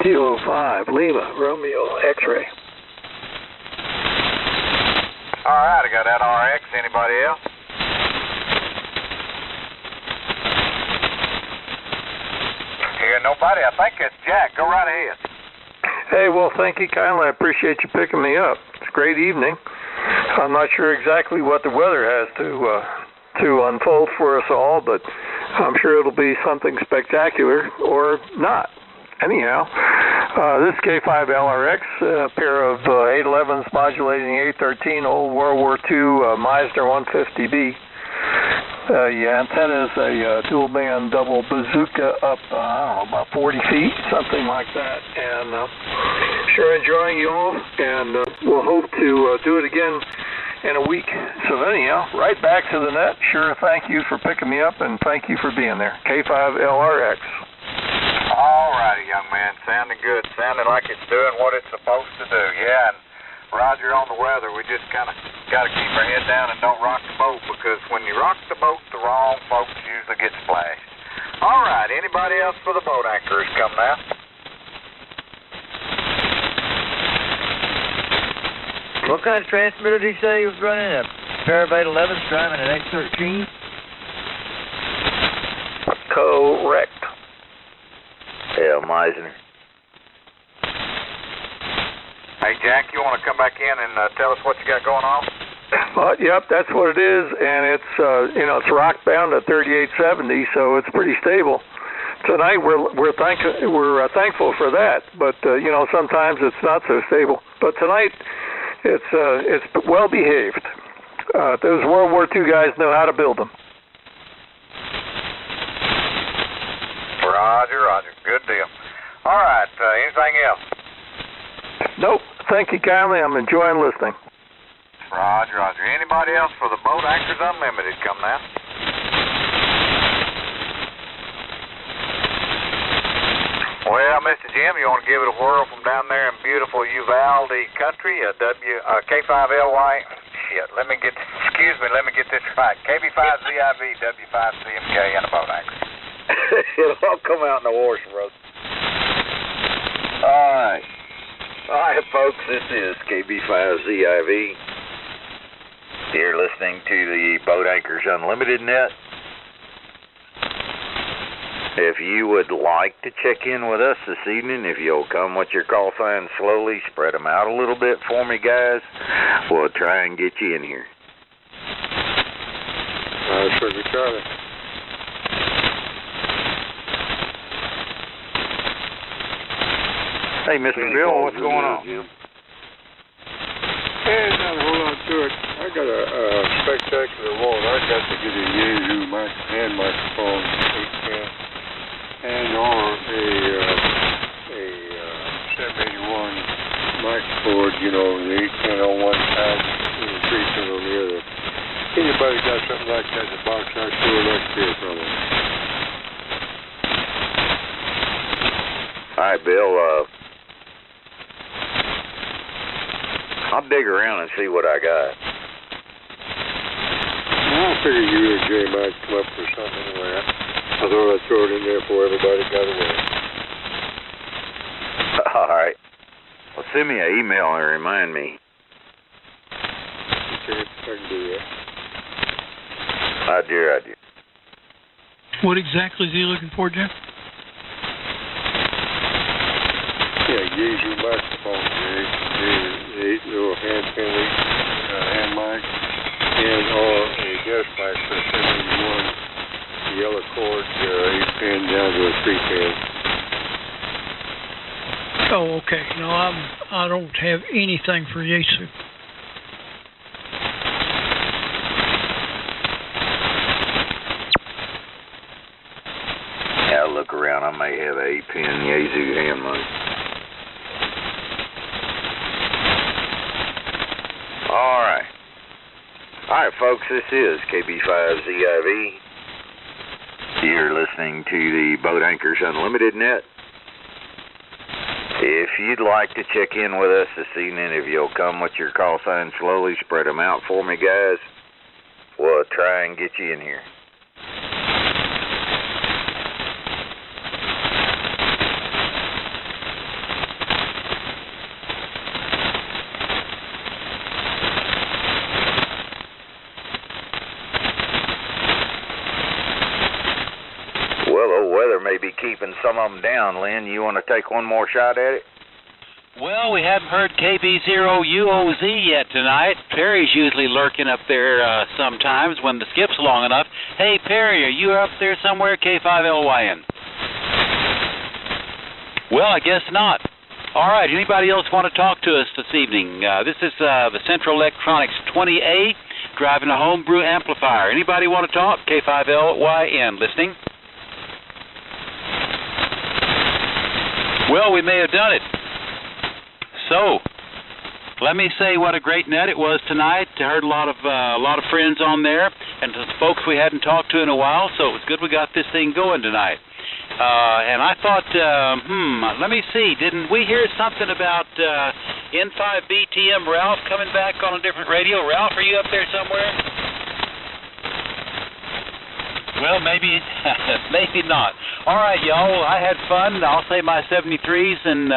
Kilo 5, Lima, Romeo, X-ray. All right, I got that RX. Anybody else? Here, nobody. I think it's Jack. Go right ahead. Hey, well, thank you kindly. I appreciate you picking me up. It's a great evening. I'm not sure exactly what the weather has to unfold for us all, but I'm sure it'll be something spectacular or not. Anyhow, this K5LRX, a pair of 811s modulating 813 old World War II Meisner 150B. The antenna is a dual-band double bazooka up, I don't know, about 40 feet, something like that. And sure enjoying you all, and we'll hope to do it again in a week. So anyhow, right back to the net. Sure, thank you for picking me up, and thank you for being there. K5LRX. All righty, young man. Sounding good. Sounding like it's doing what it's supposed to do. Yeah, and Roger, on the weather, we just kind of got to keep our head down and don't rock the boat, because when you rock the boat, the wrong folks usually get splashed. All right, anybody else for the Boat Anchors? Come now. What kind of transmitter did he say he was running? A pair of 811s driving an X13? Correct. Yeah, Meisner. Hey, Jack, you want to come back in and tell us what you got going on? Yep, that's what it is, and it's it's rock bound at 3870, so it's pretty stable. Tonight we're thankful for that, but sometimes it's not so stable. But tonight it's well behaved. Those World War II guys know how to build them. Roger, Roger. Good deal. All right. Anything else? Nope. Thank you kindly. I'm enjoying listening. Roger, Roger. Anybody else for the Boat Anchors Unlimited? Come now. Well, Mr. Jim, you want to give it a whirl from down there in beautiful Uvalde country? K5LY. Shit. Let me get this right. KB5ZIV, W5CMK, and a Boat Anchor. It'll all come out in the wash, bro. All right, folks. This is KB5ZIV. You're listening to the Boat Anchors Unlimited net. If you would like to check in with us this evening, if you'll come with your call signs slowly, spread them out a little bit for me, guys, we'll try and get you in here. Sugar Charlie. Hey, Mr. Bill, what's going on? Jim? Hey, not a whole lot to it. I got a spectacular one. I got to get a Yaesu hand microphone, 810, and or a 781 microphone, the 810 on one side and the 310 on the other. Anybody got something like that in the box, I sure like to hear from them. All right, Bill, I'll dig around and see what I got. I figured you and Jay might come up with something anyway. I thought I'd throw it in there before everybody got away. All right. Well, send me an email and remind me. Okay, I can do that. I do. What exactly is he looking for, Jim? Yeah, Yaesu microphone, eight little hand mic, and or a desk mic for 781 yellow cord, 8-pin down to a 3-pin. Oh, okay. No, I don't have anything for Yaesu. Yeah, I'll look around. I may have a 8-pin Yaesu hand mic. All right, folks, this is KB5ZIV. You're listening to the Boat Anchors Unlimited net. If you'd like to check in with us this evening, if you'll come with your call signs slowly, spread them out for me, guys, we'll try and get you in here. May be keeping some of them down. Lynn, you want to take one more shot at it? Well, we haven't heard KB0UOZ yet tonight. Perry's usually lurking up there sometimes when the skip's long enough. Hey, Perry, are you up there somewhere, K5LYN? Well, I guess not. All right, anybody else want to talk to us this evening? This is the Central Electronics 20A, driving a homebrew amplifier. Anybody want to talk? K5LYN, listening? Well, we may have done it. So, let me say what a great net it was tonight. I heard a lot of friends on there, and the folks we hadn't talked to in a while. So it was good we got this thing going tonight. And I thought, let me see. Didn't we hear something about N5BTM Ralph coming back on a different radio? Ralph, are you up there somewhere? Well, maybe not. All right, y'all. I had fun. I'll say my 73s and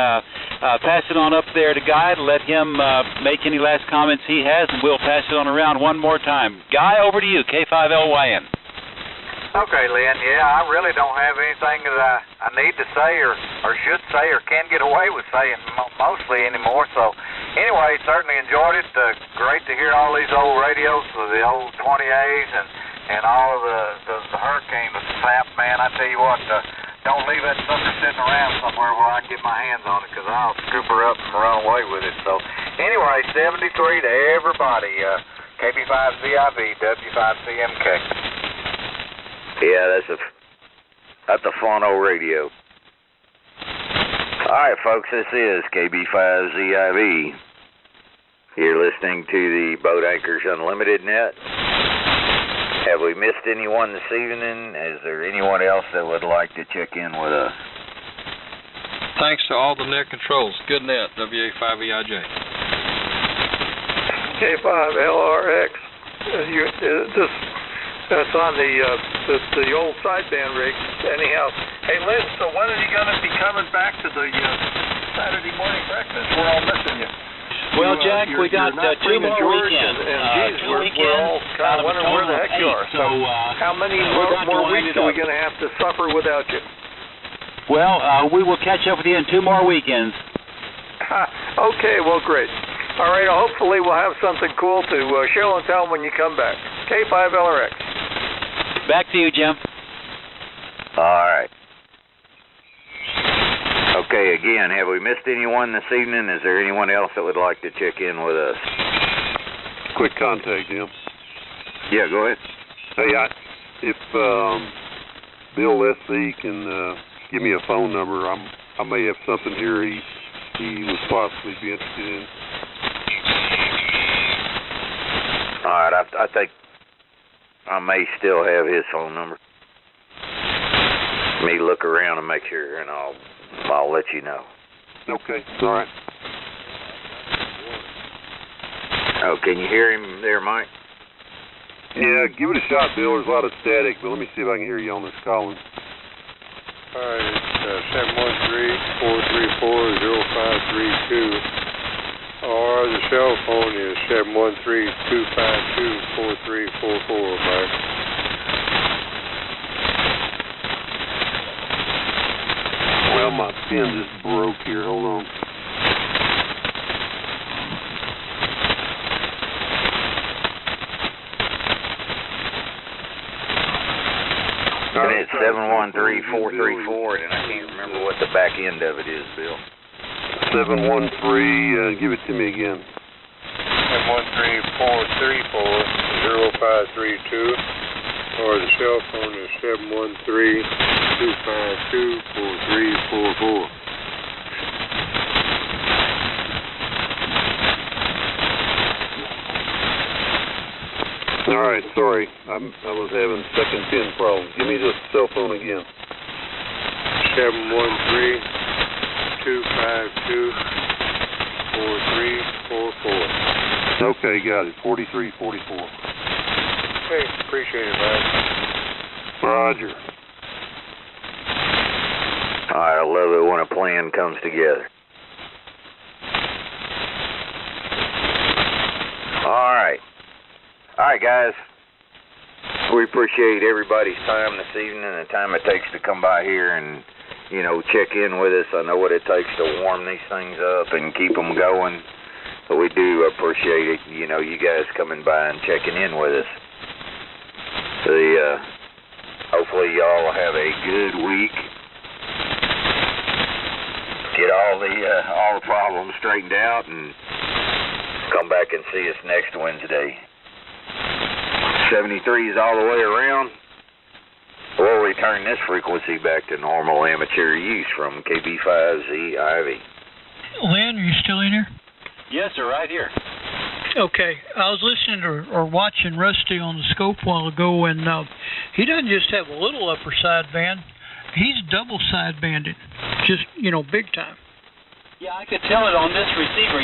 pass it on up there to Guy to let him make any last comments he has, and we'll pass it on around one more time. Guy, over to you, K5LYN. Okay, Lynn. Yeah, I really don't have anything that I need to say or should say or can get away with saying mostly anymore. So anyway, certainly enjoyed it. Great to hear all these old radios, the old 20As and all the hurricane sap, man. I tell you what, don't leave that sucker sitting around somewhere where I can get my hands on it, because I'll scoop her up and run away with it. So, anyway, 73 to everybody. KB5ZIV, W5CMK. Yeah, that's a fun old radio. All right, folks, this is KB5ZIV. You're listening to the Boat Anchors Unlimited net. Have we missed anyone this evening? Is there anyone else that would like to check in with us? Thanks to all the net controls. Good net, WA5EIJ. K5LRX. That's on the old sideband rig. Anyhow, hey Liz, so when are you going to be coming back to the Saturday morning breakfast? We're all missing you. Well, Jack, we got 2 more weekends. We're all kind of wondering where the heck you are. So how many more weeks are we going to have to suffer without you? Well, we will catch up with you in 2 more weekends. Okay, well, great. All right, hopefully we'll have something cool to show and tell when you come back. K5LRX. Back to you, Jim. All right. Okay, again, have we missed anyone this evening? Is there anyone else that would like to check in with us? Quick contact, Jim. Yeah, go ahead. Hey, if Bill Leslie can give me a phone number, I may have something here he would possibly be interested in. All right, I think I may still have his phone number. Let me look around and make sure, and I'll let you know. Okay, all right. Oh, can you hear him there, Mike? Yeah, give it a shot, Bill. There's a lot of static, but let me see if I can hear you on this calling. All right, it's 713-434-0532, or the cell phone is 713-252-4344, Mike. Well, my pen just broke here. Hold on. And it's 713-434, and I can't remember what the back end of it is, Bill. 713, give it to me again. 713-434-0532, or the cell phone is 713-252-4344. All right, sorry. I was having second pin problems. Give me the cell phone again. 713-252-4344. Okay, got it. 4344. Okay, appreciate it, man. Roger. All right, I love it when a plan comes together. All right. All right, guys. We appreciate everybody's time this evening and the time it takes to come by here and, check in with us. I know what it takes to warm these things up and keep them going. But we do appreciate it, you guys coming by and checking in with us. Hopefully y'all have a good week. Get all the problems straightened out and come back and see us next Wednesday. 73 is all the way around. We'll return this frequency back to normal amateur use from KB5ZIV. Lynn, are you still in here? Yes, sir, right here. Okay, I was listening or watching Rusty on the scope a while ago, and he doesn't just have a little upper sideband. He's double sidebanded, just, big time. Yeah, I could tell it on this receiver.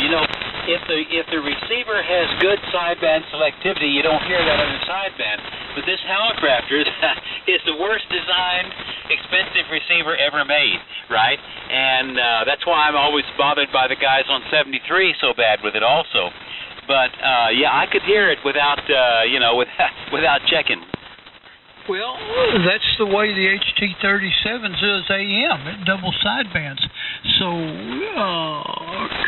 If the receiver has good sideband selectivity, you don't hear that on the sideband. But this Hallicrafter is the worst designed, expensive receiver ever made, right? And that's why I'm always bothered by the guys on 73 so bad with it also. But yeah, I could hear it without without checking. Well, that's the way the HT-37s is AM. It double sidebands. So,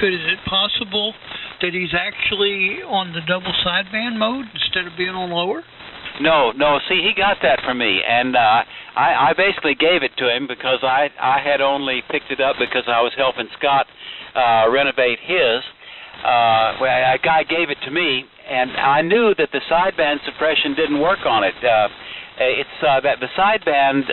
is it possible that he's actually on the double sideband mode instead of being on lower? No. See, he got that from me, and I basically gave it to him because I had only picked it up because I was helping Scott renovate his. A guy gave it to me, and I knew that the sideband suppression didn't work on it. It's that the sideband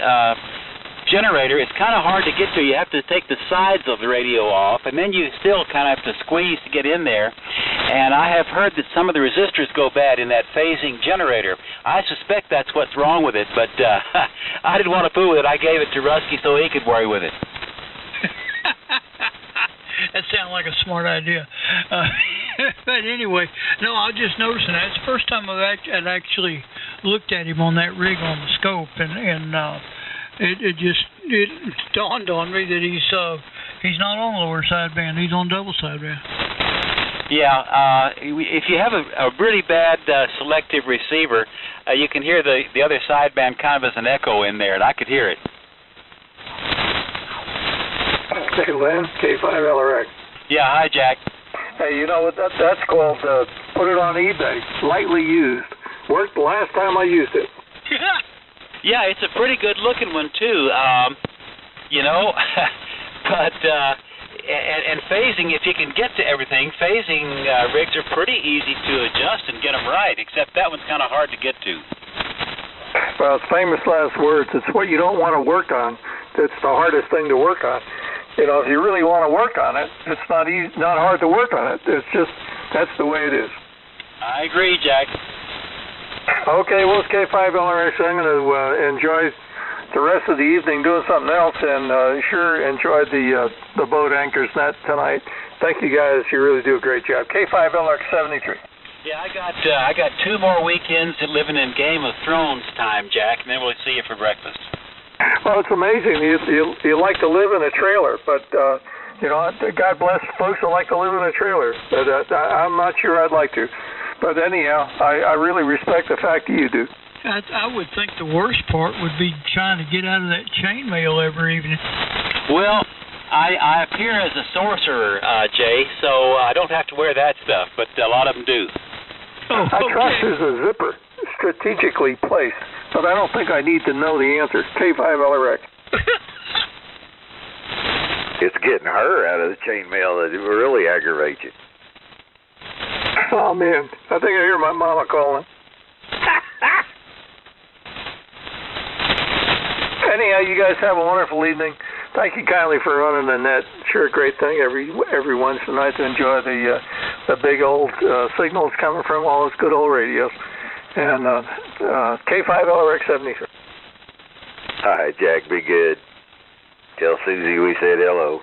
generator is kind of hard to get to. You have to take the sides of the radio off, and then you still kind of have to squeeze to get in there. And I have heard that some of the resistors go bad in that phasing generator. I suspect that's what's wrong with it, but I didn't want to fool with it. I gave it to Rusky so he could worry with it. That sounded like a smart idea. But anyway, no, I was just noticing that. It's the first time I've actually looked at him on that rig on the scope, and it just dawned on me that he's not on lower sideband, he's on double sideband. Yeah, if you have a really bad selective receiver, you can hear the other sideband kind of as an echo in there, and I could hear it. Hey, Lynn, K5LRX. Yeah, hi, Jack. Hey, you know what that's called? Put it on eBay. Lightly used. Worked the last time I used it. Yeah, it's a pretty good looking one too. But and phasing, if you can get to everything, phasing rigs are pretty easy to adjust and get them right. Except that one's kind of hard to get to. Well, it's famous last words. It's what you don't want to work on that's the hardest thing to work on. You know, if you really want to work on it, it's not easy, not hard to work on it. It's just, that's the way it is. I agree, Jack. Okay, well, it's K5LRX. I'm going to enjoy the rest of the evening doing something else, and sure enjoyed the boat anchors net tonight. Thank you, guys. You really do a great job. K5LRX 73. Yeah, I got 2 more weekends living in Game of Thrones time, Jack, and then we'll see you for breakfast. Well, it's amazing. You like to live in a trailer, but God bless folks who like to live in a trailer. But I'm not sure I'd like to. But anyhow, I really respect the fact that you do. I would think the worst part would be trying to get out of that chainmail every evening. Well, I appear as a sorcerer, Jay, so I don't have to wear that stuff, but a lot of them do. Oh, okay. I trust there's a zipper strategically placed, but I don't think I need to know the answer. K5LRX. It's getting her out of the chainmail that really aggravates you. Oh, man. I think I hear my mama calling. Anyhow, you guys have a wonderful evening. Thank you kindly for running the net. Sure, a great thing every Wednesday night to enjoy the big old signals coming from all those good old radios. And K5LRX 73. All right, Jack, be good. Tell Susie we said hello.